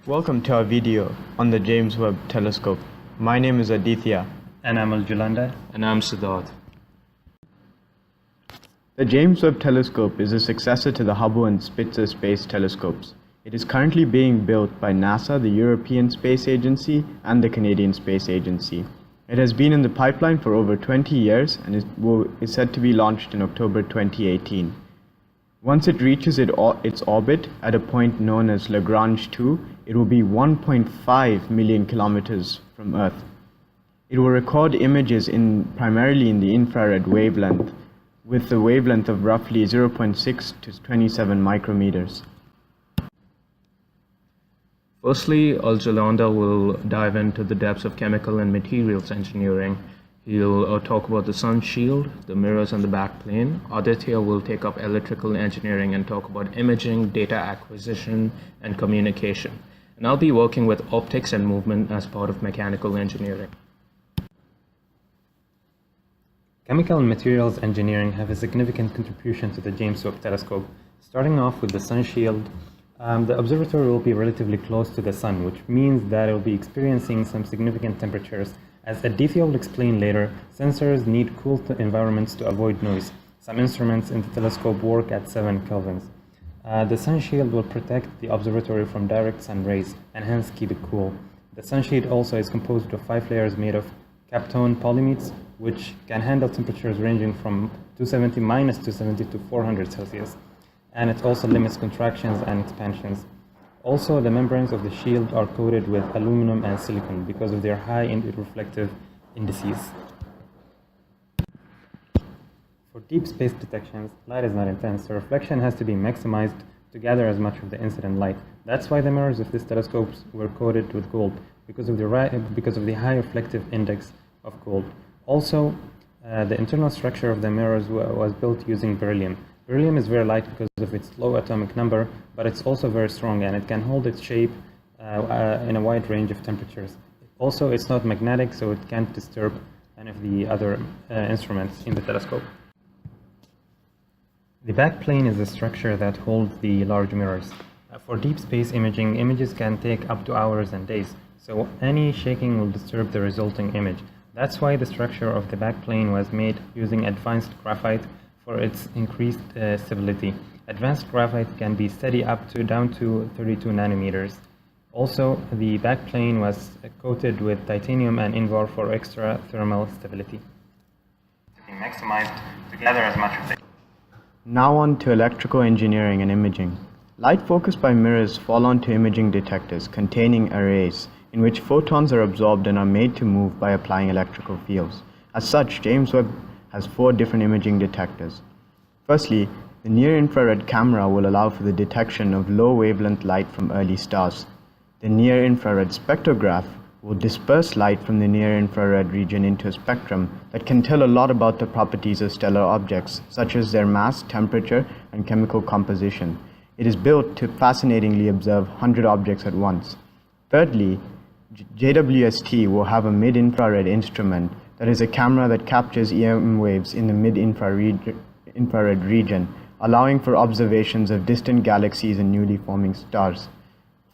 Welcome to our video on the James Webb Telescope. My name is Adithya. And I'm Aljulanda. And I'm Siddharth. The James Webb Telescope is a successor to the Hubble and Spitzer space telescopes. It is currently being built by NASA, the European Space Agency, and the Canadian Space Agency. It has been in the pipeline for over 20 years and is set to be launched in October 2018. Once it reaches its orbit at a point known as Lagrange 2, it will be 1.5 million kilometers from Earth. It will record images primarily in the infrared wavelength, with the wavelength of roughly 0.6 to 27 micrometers. Firstly, Aljulanda will dive into the depths of chemical and materials engineering. He'll talk about the sun shield, the mirrors and the backplane. Adithya will take up electrical engineering and talk about imaging, data acquisition, and communication. And I'll be working with optics and movement as part of mechanical engineering. Chemical and materials engineering have a significant contribution to the James Webb Telescope. Starting off with the sun shield, the observatory will be relatively close to the sun, which means that it will be experiencing some significant temperatures. As Adithya will explain later, sensors need cool environments to avoid noise. Some instruments in the telescope work at 7 kelvins. The sun shield will protect the observatory from direct sun rays and hence keep it cool. The sun shield also is composed of 5 layers made of Kapton polymetalls, which can handle temperatures ranging from -270 to 400 Celsius, and it also limits contractions and expansions. Also, the membranes of the shield are coated with aluminum and silicon because of their high reflective indices. For deep space detections, light is not intense, so reflection has to be maximized to gather as much of the incident light. That's why the mirrors of these telescopes were coated with gold, because of the high reflective index of gold. Also, the internal structure of the mirrors was built using beryllium. Beryllium is very light because of its low atomic number, but it's also very strong and it can hold its shape in a wide range of temperatures. Also, it's not magnetic, so it can't disturb any of the other instruments in the telescope. The backplane is the structure that holds the large mirrors. For deep space imaging, images can take up to hours and days, so any shaking will disturb the resulting image. That's why the structure of the backplane was made using advanced graphite for its increased stability. Advanced graphite can be steady down to 32 nanometers. Also, the backplane was coated with titanium and invar for extra thermal stability. To be maximized to gather as much of it. Now on to electrical engineering and imaging. Light focused by mirrors fall onto imaging detectors containing arrays in which photons are absorbed and are made to move by applying electrical fields. As such, James Webb has 4 different imaging detectors. Firstly, the near-infrared camera will allow for the detection of low-wavelength light from early stars. The near-infrared spectrograph will disperse light from the near-infrared region into a spectrum that can tell a lot about the properties of stellar objects, such as their mass, temperature, and chemical composition. It is built to fascinatingly observe 100 objects at once. Thirdly, JWST will have a mid-infrared instrument that is a camera that captures EM waves in the mid-infrared region, allowing for observations of distant galaxies and newly forming stars.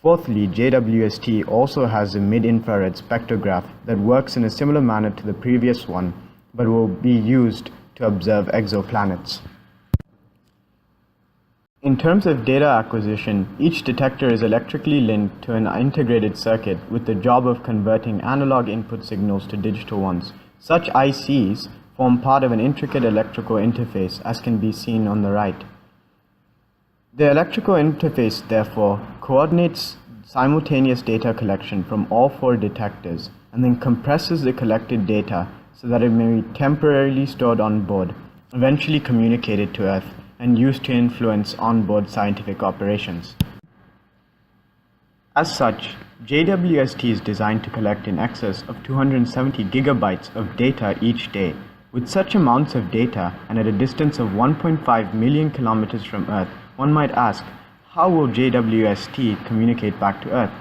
Fourthly, JWST also has a mid-infrared spectrograph that works in a similar manner to the previous one, but will be used to observe exoplanets. In terms of data acquisition, each detector is electrically linked to an integrated circuit with the job of converting analog input signals to digital ones. Such ICs form part of an intricate electrical interface, as can be seen on the right. The electrical interface, therefore, coordinates simultaneous data collection from all 4 detectors and then compresses the collected data so that it may be temporarily stored on board, eventually communicated to Earth, and used to influence on-board scientific operations. As such, JWST is designed to collect in excess of 270 gigabytes of data each day. With such amounts of data and at a distance of 1.5 million kilometers from Earth, one might ask, how will JWST communicate back to Earth?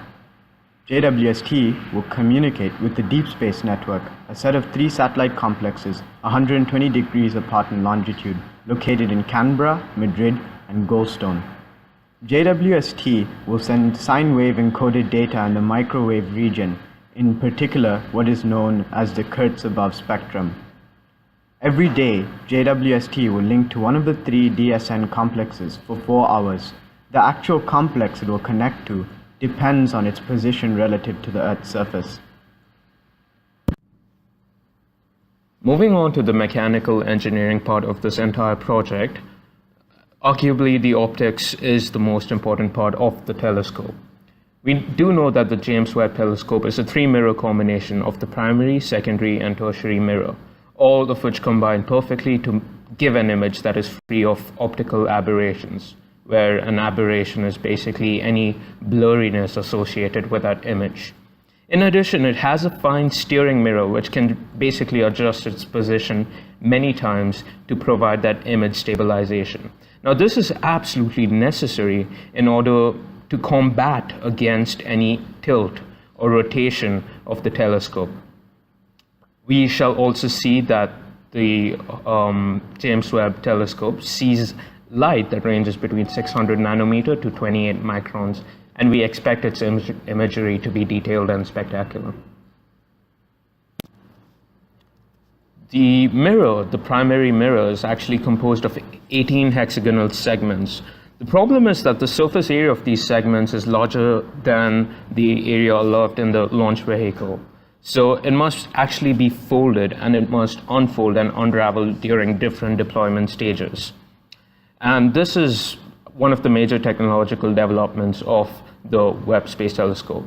JWST will communicate with the Deep Space Network, a set of 3 satellite complexes 120 degrees apart in longitude, located in Canberra, Madrid, and Goldstone. JWST will send sine wave encoded data in the microwave region, in particular what is known as the Kurtz-above spectrum. Every day, JWST will link to one of the 3 DSN complexes for 4 hours. The actual complex it will connect to depends on its position relative to the Earth's surface. Moving on to the mechanical engineering part of this entire project, arguably the optics is the most important part of the telescope. We do know that the James Webb Telescope is a 3-mirror combination of the primary, secondary, and tertiary mirror, all of which combine perfectly to give an image that is free of optical aberrations, where an aberration is basically any blurriness associated with that image. In addition, it has a fine steering mirror which can basically adjust its position many times to provide that image stabilization. Now, this is absolutely necessary in order to combat against any tilt or rotation of the telescope. We shall also see that the James Webb Telescope sees light that ranges between 600 nanometer to 28 microns, and we expect its imagery to be detailed and spectacular. The mirror, the primary mirror, is actually composed of 18 hexagonal segments. The problem is that the surface area of these segments is larger than the area allowed in the launch vehicle. So it must actually be folded, and it must unfold and unravel during different deployment stages. And this is one of the major technological developments of the Webb Space Telescope.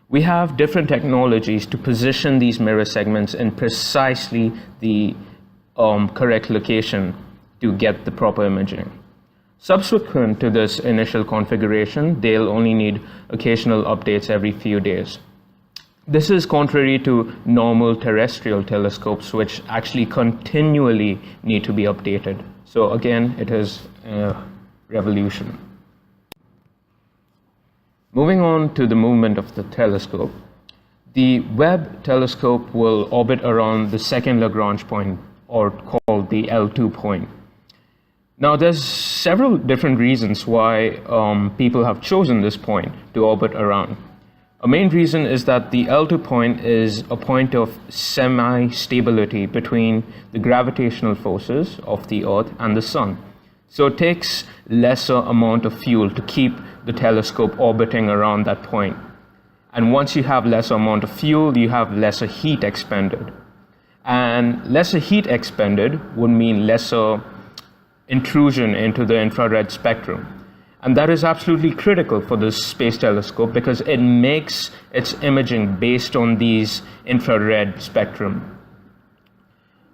We have different technologies to position these mirror segments in precisely the correct location to get the proper imaging. Subsequent to this initial configuration, they'll only need occasional updates every few days. This is contrary to normal terrestrial telescopes, which actually continually need to be updated. So again, it is a revolution. Moving on to the movement of the telescope, the Webb telescope will orbit around the second Lagrange point, or called the L2 point. Now, there's several different reasons why people have chosen this point to orbit around. A main reason is that the L2 point is a point of semi-stability between the gravitational forces of the Earth and the Sun. So it takes lesser amount of fuel to keep the telescope orbiting around that point. And once you have lesser amount of fuel, you have lesser heat expended. And lesser heat expended would mean lesser intrusion into the infrared spectrum. And that is absolutely critical for this space telescope because it makes its imaging based on these infrared spectrum.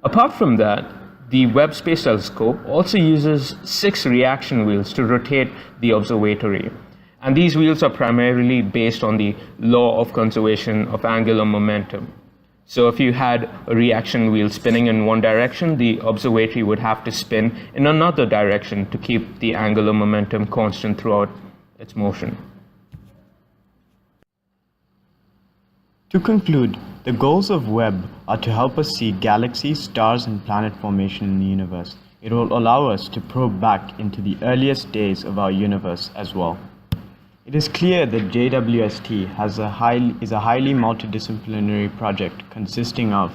Apart from that, the Webb Space Telescope also uses 6 reaction wheels to rotate the observatory. And these wheels are primarily based on the law of conservation of angular momentum. So if you had a reaction wheel spinning in one direction, the observatory would have to spin in another direction to keep the angular momentum constant throughout its motion. To conclude, the goals of Webb are to help us see galaxies, stars, and planet formation in the universe. It will allow us to probe back into the earliest days of our universe as well. It is clear that JWST is a highly multidisciplinary project consisting of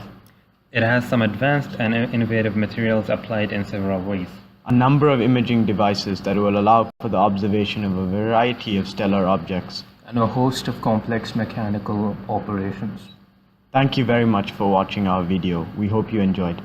It has some advanced and innovative materials applied in several ways. A number of imaging devices that will allow for the observation of a variety of stellar objects, and a host of complex mechanical operations. Thank you very much for watching our video. We hope you enjoyed.